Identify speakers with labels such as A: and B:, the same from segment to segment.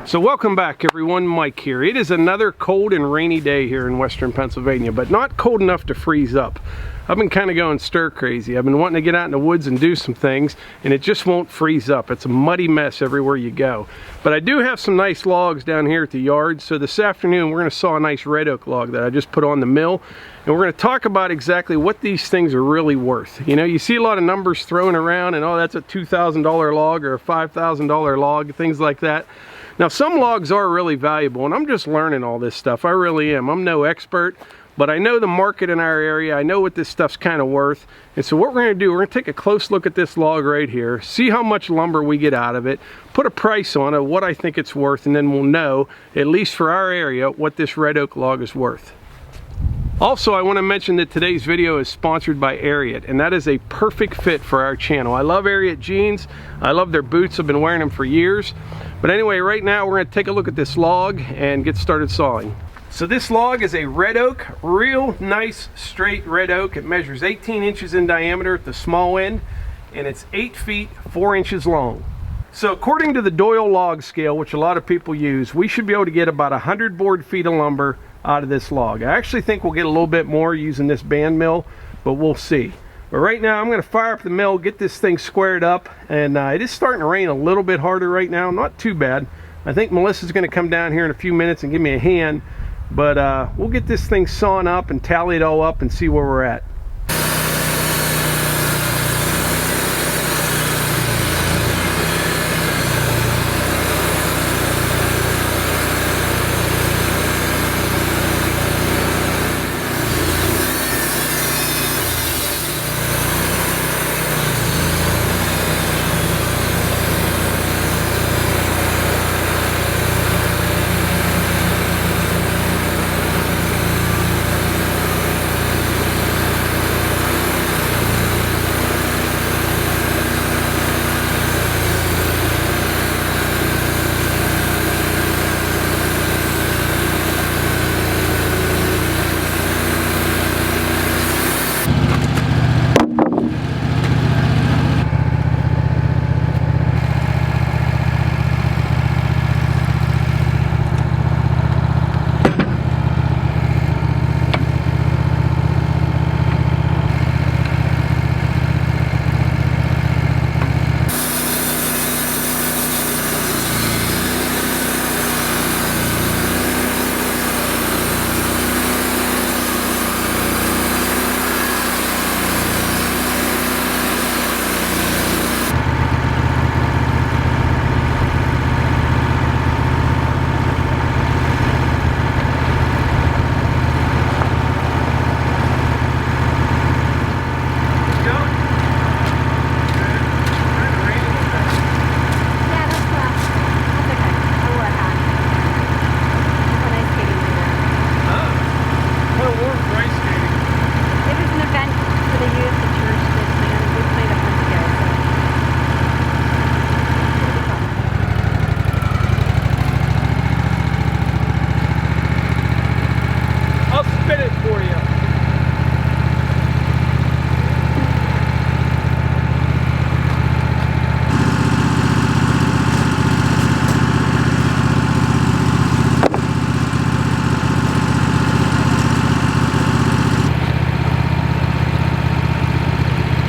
A: So welcome back everyone, Mike here. It is another cold and rainy day here in western Pennsylvania, but not cold enough to freeze up. I've been kind of going stir crazy. I've been wanting to get out in the woods and do some things, and it just won't freeze up. It's a muddy mess everywhere you go. But I do have some nice logs down here at the yard, so this afternoon we're going to saw a nice red oak log that I just put on the mill, and we're going to talk about exactly what these things are really worth. You know, you see a lot of numbers thrown around, and oh, that's a $2,000 log or a $5,000 log, things like that. Now, some logs are really valuable, and I'm just learning all this stuff. I really am. I'm no expert, but I know the market in our area. I know what this stuff's kind of worth. And so what we're going to do, we're going to take a close look at this log right here, see how much lumber we get out of it, put a price on it, what I think it's worth, and then we'll know, at least for our area, what this red oak log is worth. Also, I want to mention that today's video is sponsored by Ariat, and that is a perfect fit for our channel. I love Ariat jeans. I love their boots. I've been wearing them for years. But anyway, right now we're going to take a look at this log and get started sawing. So this log is a red oak, real nice straight red oak. It measures 18 inches in diameter at the small end, and it's 8 feet 4 inches long. So according to the Doyle Log Scale, which a lot of people use, we should be able to get about 100 board feet of lumber out of this log. I actually think we'll get a little bit more using this band mill, but we'll see. But right now I'm going to fire up the mill, get this thing squared up, and it is starting to rain a little bit harder right now, not too bad. I think Melissa's going to come down here in a few minutes and give me a hand, but we'll get this thing sawn up and tally it all up and see where we're at.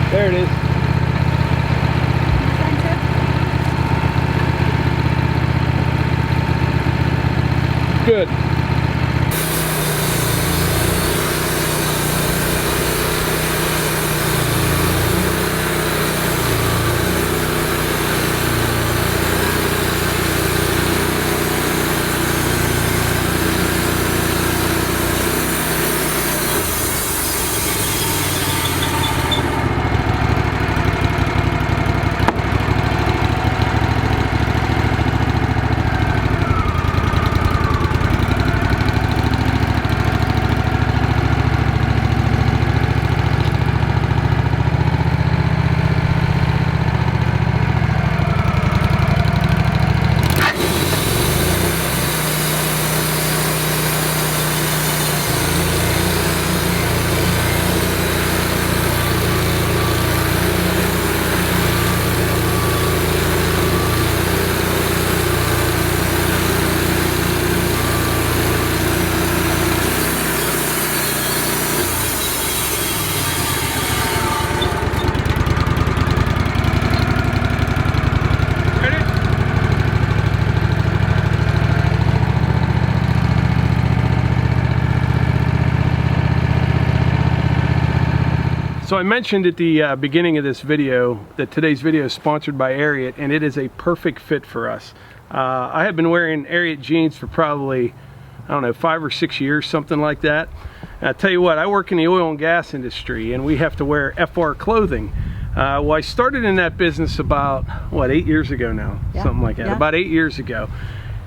A: There it is. Good. So I mentioned at the beginning of this video that today's video is sponsored by Ariat, and it is a perfect fit for us. I have been wearing Ariat jeans for probably, I don't know, 5 or 6 years, something like that. And I tell you what, I work in the oil and gas industry, and we have to wear FR clothing. Well, I started in that business about, what, 8 years ago now? Yeah. Something like that, about 8 years ago.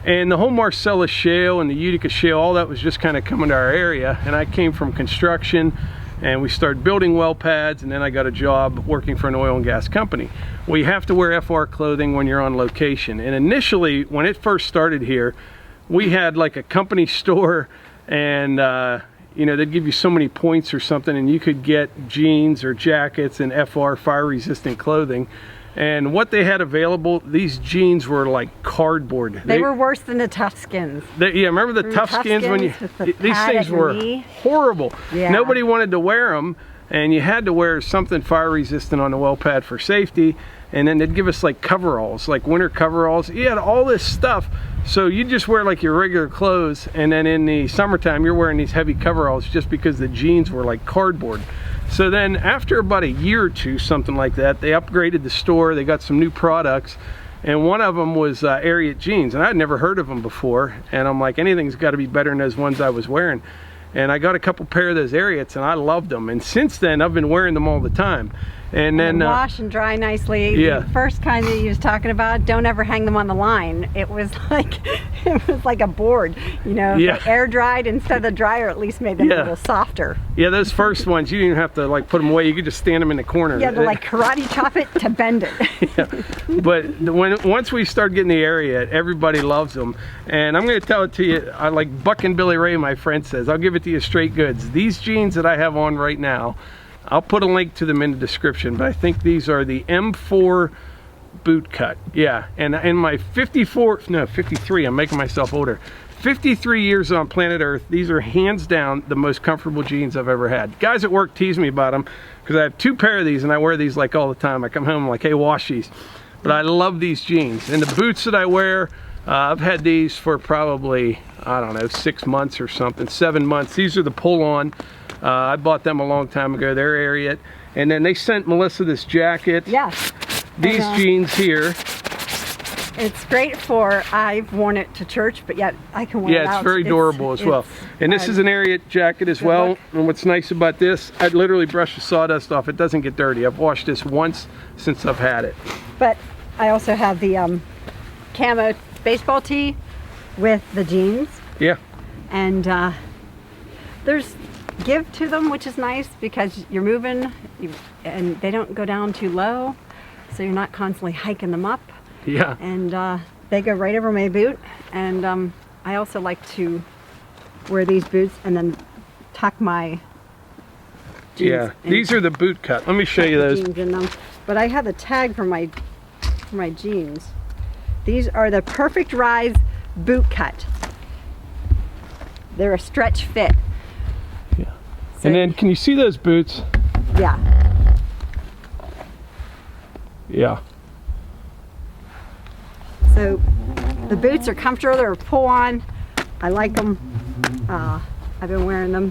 A: And the whole Marcellus Shale and the Utica Shale, all that was just kind of coming to our area. And I came from construction, and we started building well pads, and then I got a job working for an oil and gas company. Well, you have to wear FR clothing when you're on location. And initially, when it first started here, we had like a company store, and you know, they'd give you so many points or something, and you could get jeans or jackets and FR fire resistant clothing. And what they had available, these jeans were like cardboard.
B: They were worse than the Tough Skins.
A: Yeah, remember the Tough Skins when you, these things were horrible. Yeah. Nobody wanted to wear them, and you had to wear something fire resistant on the well pad for safety. And then they'd give us like coveralls, like winter coveralls. You had all this stuff. So you just wear like your regular clothes, and then in the summertime you're wearing these heavy coveralls just because the jeans were like cardboard. So then after about a year or two, something like that, they upgraded the store, they got some new products, and one of them was Ariat jeans, and I'd never heard of them before, and I'm like, anything's got to be better than those ones I was wearing. And I got a couple pair of those Ariats, and I loved them, and since then I've been wearing them all the time. And then
B: wash and dry nicely.
A: Yeah.
B: The first kind that you was talking about, don't ever hang them on the line. It was like a board, you know.
A: Yeah.
B: Air dried instead of the dryer, at least made them a little softer.
A: Yeah, those first ones, you didn't even have to like put them away. You could just stand them in the corner.
B: Yeah, to like karate chop it to bend it.
A: Yeah. But once we start getting the area, everybody loves them. And I'm going to tell it to you, I like Buck and Billy Ray, my friend says, I'll give it to you straight goods. These jeans that I have on right now, I'll put a link to them in the description, but I think these are the M4 boot cut. Yeah, and in my 53, I'm making myself older. 53 years on planet Earth, these are hands down the most comfortable jeans I've ever had. Guys at work tease me about them because I have 2 pair of these and I wear these like all the time. I come home like, hey, wash these. But I love these jeans. And the boots that I wear, I've had these for probably, I don't know, 6 months or something, 7 months. These are the pull-on. I bought them a long time ago. They're Ariat. And then they sent Melissa this jacket.
B: Yeah.
A: These jeans here.
B: It's great for, I've worn it to church, but yet I can wear it out.
A: Yeah, it's very durable as well. And this is an Ariat jacket as well. And what's nice about this, I literally brush the sawdust off. It doesn't get dirty. I've washed this once since I've had it.
B: But I also have the camo baseball tee with the jeans.
A: Yeah.
B: And there's give to them, which is nice because you're moving and they don't go down too low, so you're not constantly hiking them up.
A: Yeah.
B: And they go right over my boot. And I also like to wear these boots and then tuck my jeans.
A: Yeah, these are the boot cut. Let me show you those.
B: Jeans in them. But I have the tag for my jeans. These are the Perfect Rise boot cut. They're a stretch fit.
A: Yeah. So, and then can you see those boots?
B: Yeah.
A: Yeah.
B: So the boots are comfortable, they're pull on. I like them. I've been wearing them.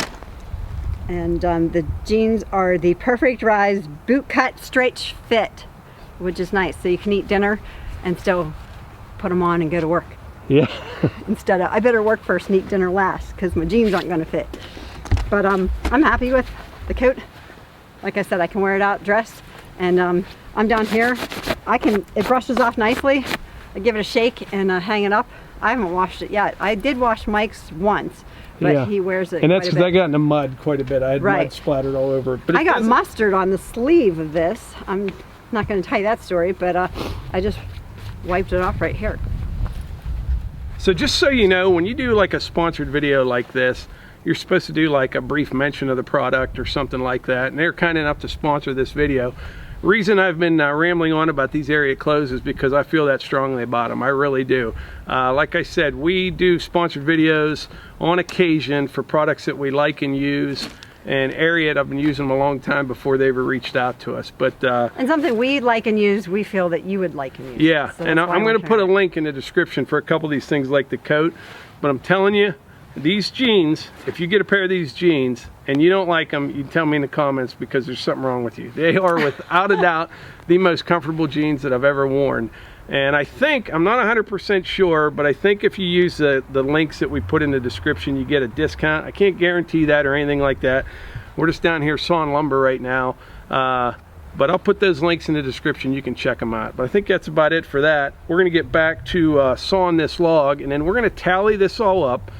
B: And the jeans are the Perfect Rise boot cut stretch fit, which is nice. So you can eat dinner and still put them on and go to work.
A: Yeah.
B: Instead of, I better work first and eat dinner last because my jeans aren't going to fit. But I'm happy with the coat. Like I said, I can wear it out dressed. And I'm down here. It brushes off nicely. I give it a shake and hang it up. I haven't washed it yet. I did wash Mike's once, but he wears it.
A: And that's because I got in the mud quite a bit. I had mud splattered all over it. But
B: I got mustard on the sleeve of this. I'm not going to tell you that story, but I just wiped it off right here.
A: So just so you know, when you do like a sponsored video like this, you're supposed to do like a brief mention of the product or something like that. And they're kind enough to sponsor this video. Reason I've been rambling on about these Ariat clothes is because I feel that strongly about them. I really do. Like I said, we do sponsored videos on occasion for products that we like and use. And Ariat, I've been using them a long time before they ever reached out to us. But
B: and something we like and use, we feel that you would like and use.
A: Yeah, so and I'm going to put a link in the description for a couple of these things like the coat. But I'm telling you, these jeans, if you get a pair of these jeans and you don't like them, you tell me in the comments, because there's something wrong with you. They are without a doubt the most comfortable jeans that I've ever worn. And I think, I'm not 100% sure, but I think if you use the links that we put in the description, you get a discount. I can't guarantee that or anything like that. We're just down here sawing lumber right now. But I'll put those links in the description. You can check them out. But I think that's about it for that. We're going to get back to sawing this log, and then we're going to tally this all up.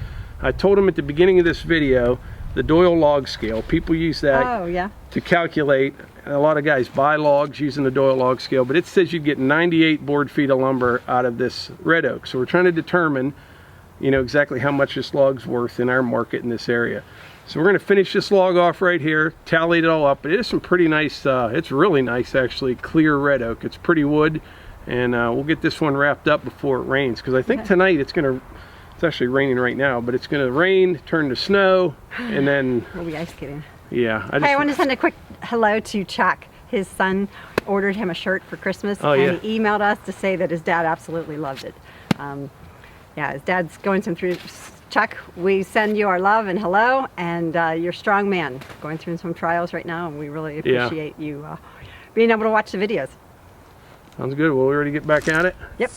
A: I told them at the beginning of this video, the Doyle Log Scale. People use that to calculate. A lot of guys buy logs using the Doyle Log Scale, but it says you get 98 board feet of lumber out of this red oak. So we're trying to determine, you know, exactly how much this log's worth in our market in this area. So we're going to finish this log off right here, tally it all up. But it is some pretty nice, it's really nice actually, clear red oak. It's pretty wood, and we'll get this one wrapped up before it rains, because I think tonight it's actually raining right now, but it's going to rain, turn to snow, and then
B: we'll be ice skating.
A: Yeah.
B: I want to send a quick hello to Chuck. His son ordered him a shirt for Christmas, and he emailed us to say that his dad absolutely loved it. Yeah, his dad's going through. Chuck, we send you our love and hello, and you're a strong man, going through some trials right now, and we really appreciate you being able to watch the videos.
A: Sounds good. Well, we ready to get back at it?
B: Yep.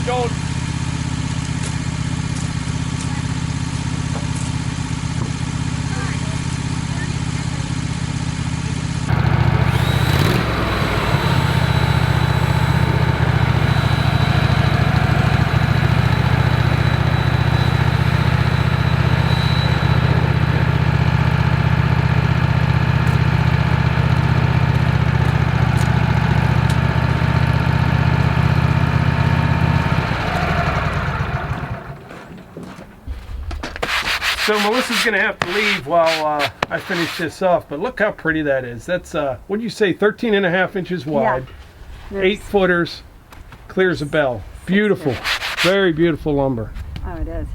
A: Don't. So Melissa's gonna have to leave while I finish this off, but look how pretty that is. That's, what'd you say, 13.5 inches wide,
B: Yeah.
A: 8 footers, clear as a bell. Beautiful, very beautiful lumber.
B: Oh, it is.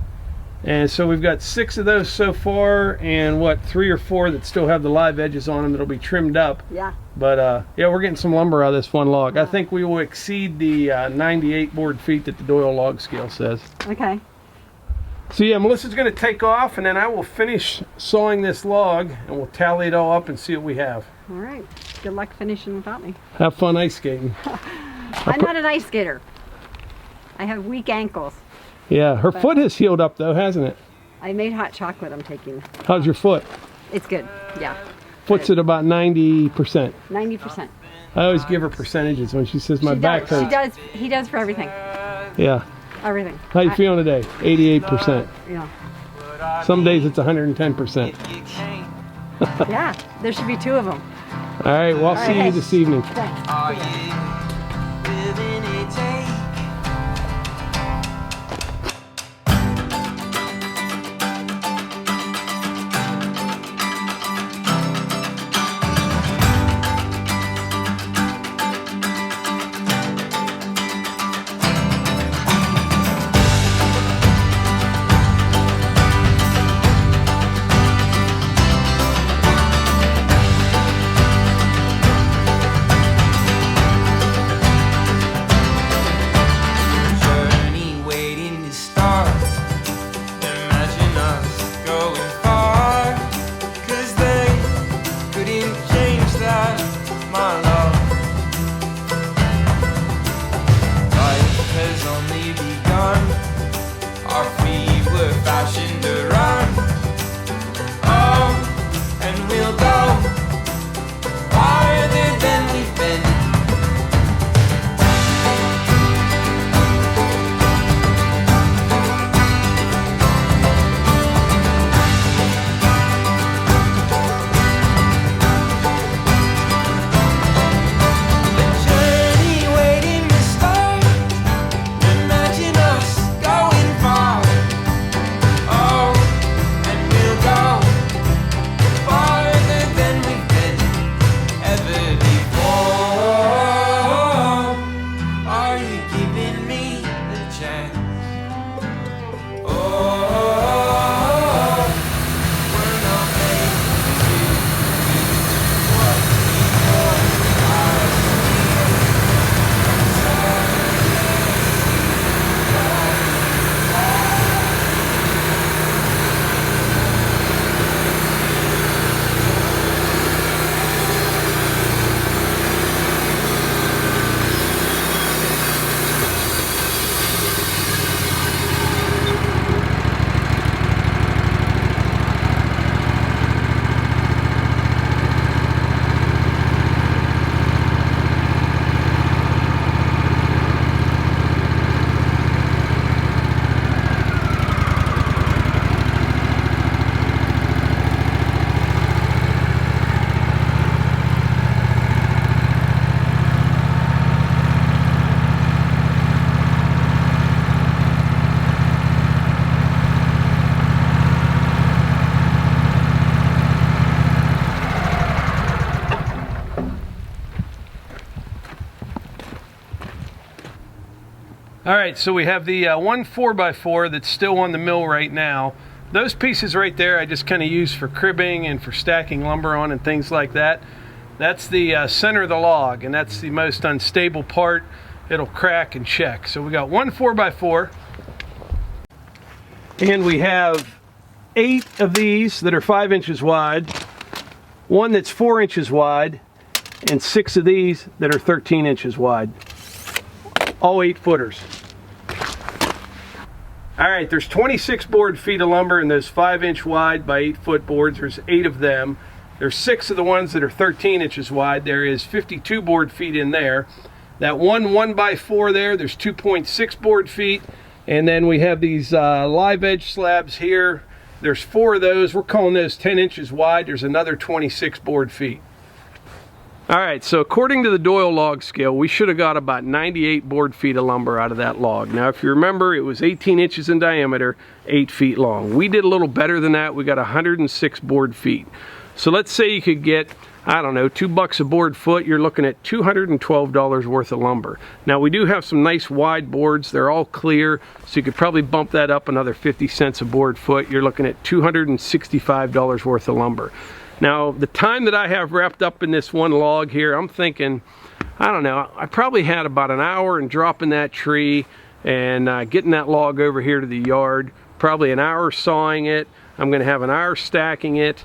A: And so we've got 6 of those so far, and what, 3 or 4 that still have the live edges on them that'll be trimmed up.
B: Yeah.
A: But yeah, we're getting some lumber out of this one log. I think we will exceed the 98 board feet that the Doyle Log Scale says.
B: Okay.
A: So yeah, Melissa's going to take off, and then I will finish sawing this log, and we'll tally it all up and see what we have.
B: All right. Good luck finishing without me.
A: Have fun ice skating.
B: I'm not an ice skater. I have weak ankles.
A: Yeah, her foot has healed up though, hasn't it?
B: I made hot chocolate I'm taking.
A: How's your foot?
B: It's good. Yeah.
A: Foot's at about 90%.
B: 90%.
A: I always give her percentages when she says my back hurts.
B: She does. He does for everything.
A: Yeah.
B: Everything.
A: How you feeling today? 88%.
B: Yeah.
A: Some days it's 110%.
B: Yeah. There should be 2 of them.
A: All right, well, I'll see you this evening.
B: Thanks.
A: All right, so we have the one 4x4 that's still on the mill right now. Those pieces right there I just kind of use for cribbing and for stacking lumber on and things like that. That's the center of the log, and that's the most unstable part. It'll crack and check. So we got one 4x4, and we have 8 of these that are 5 inches wide, one that's 4 inches wide, and 6 of these that are 13 inches wide. All 8 footers. All right, there's 26 board feet of lumber in those 5-inch wide by 8-foot boards. There's 8 of them. There's 6 of the ones that are 13 inches wide. There is 52 board feet in there. That 1x4 there's 2.6 board feet. And then we have these live edge slabs here. There's 4 of those. We're calling those 10 inches wide. There's another 26 board feet. All right, so according to the Doyle Log Scale, we should have got about 98 board feet of lumber out of that log. Now, if you remember, it was 18 inches in diameter, 8 feet long. We did a little better than that. We got 106 board feet. So let's say you could get, I don't know, $2 a board foot. You're looking at $212 worth of lumber. Now, we do have some nice wide boards. They're all clear, so you could probably bump that up another 50 cents a board foot. You're looking at $265 worth of lumber. Now, the time that I have wrapped up in this one log here, I'm thinking, I don't know, I probably had about an hour in dropping that tree and getting that log over here to the yard, probably an hour sawing it. I'm going to have an hour stacking it,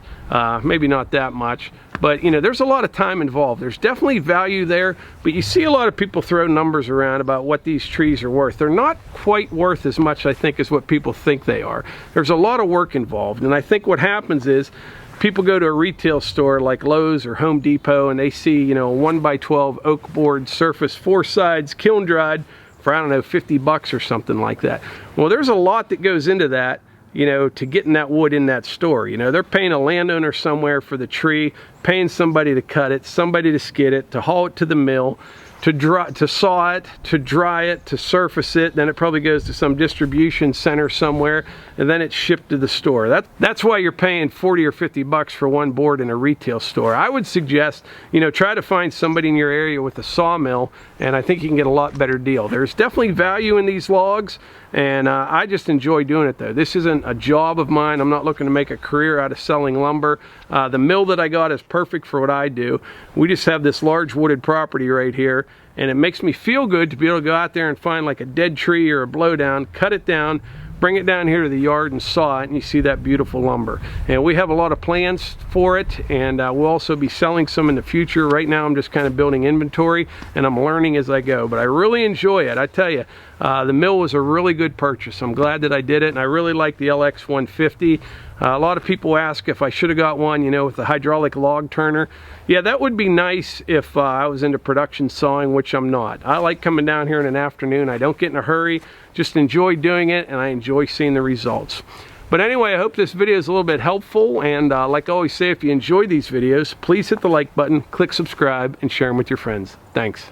A: maybe not that much, but you know, there's a lot of time involved. There's definitely value there, but you see a lot of people throw numbers around about what these trees are worth. They're not quite worth as much, I think, as what people think they are. There's a lot of work involved, and I think what happens is people go to a retail store like Lowe's or Home Depot and they see, you know, a 1x12 oak board surface, 4 sides, kiln dried for, I don't know, 50 bucks or something like that. Well, there's a lot that goes into that, you know, to getting that wood in that store. You know, they're paying a landowner somewhere for the tree, paying somebody to cut it, somebody to skid it, to haul it to the mill, to saw it, to dry it, to surface it. Then it probably goes to some distribution center somewhere, and then it's shipped to the store. That's why you're paying 40 or 50 bucks for one board in a retail store. I would suggest, you know, try to find somebody in your area with a sawmill, and I think you can get a lot better deal. There's definitely value in these logs, and I just enjoy doing it though. This isn't a job of mine. I'm not looking to make a career out of selling lumber. The mill that I got is perfect for what I do. We just have this large wooded property right here, and it makes me feel good to be able to go out there and find like a dead tree or a blowdown, cut it down, bring it down here to the yard and saw it, and you see that beautiful lumber. And we have a lot of plans for it, and we'll also be selling some in the future. Right now I'm just kind of building inventory and I'm learning as I go, but I really enjoy it. I tell you, the mill was a really good purchase. I'm glad that I did it, and I really like the LX 150. A lot of people ask if I should have got one, you know, with the hydraulic log turner. Yeah, that would be nice if I was into production sawing, which I'm not. I like coming down here in an afternoon. I don't get in a hurry, just enjoy doing it, and I enjoy seeing the results. But anyway, I hope this video is a little bit helpful, and like I always say, if you enjoy these videos, please hit the like button, click subscribe, and share them with your friends. Thanks.